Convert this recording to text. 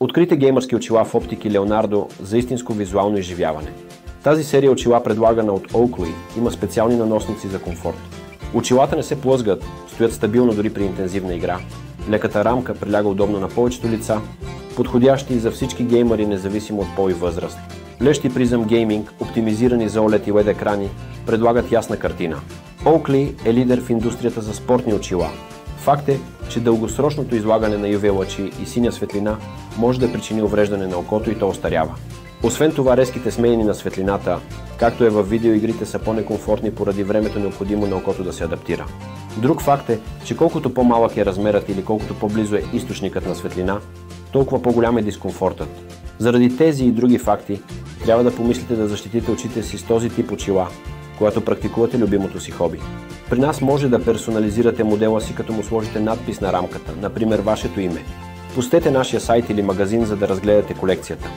Открите геймърски очила в оптики Leonardo за истинско визуално изживяване. Тази серия очила, предлагана от Oakley, има специални наносници за комфорт. Очилата не се плъзгат, стоят стабилно дори при интензивна игра. Леката рамка приляга удобно на повечето лица, подходящи за всички геймъри, независимо от пол и възраст. Лещи Prism Gaming, оптимизирани за OLED и LED екрани, предлагат ясна картина. Oakley е лидер в индустрията за спортни очила. Факт е, че дългосрочното излагане на UV лъчи и синя светлина може да причини увреждане на окото и то остарява. Освен това, резките смени на светлината, както е във видеоигрите, са по-некомфортни поради времето необходимо на окото да се адаптира. Друг факт е, че колкото по-малък е размерът или колкото по-близо е източникът на светлина, толкова по-голям е дискомфортът. Заради тези и други факти, трябва да помислите да защитите очите си с този тип очила, когато практикувате любимото си хоби. При нас може да персонализирате модела си, като му сложите надпис на рамката, например вашето име. Посетете нашия сайт или магазин, за да разгледате колекцията.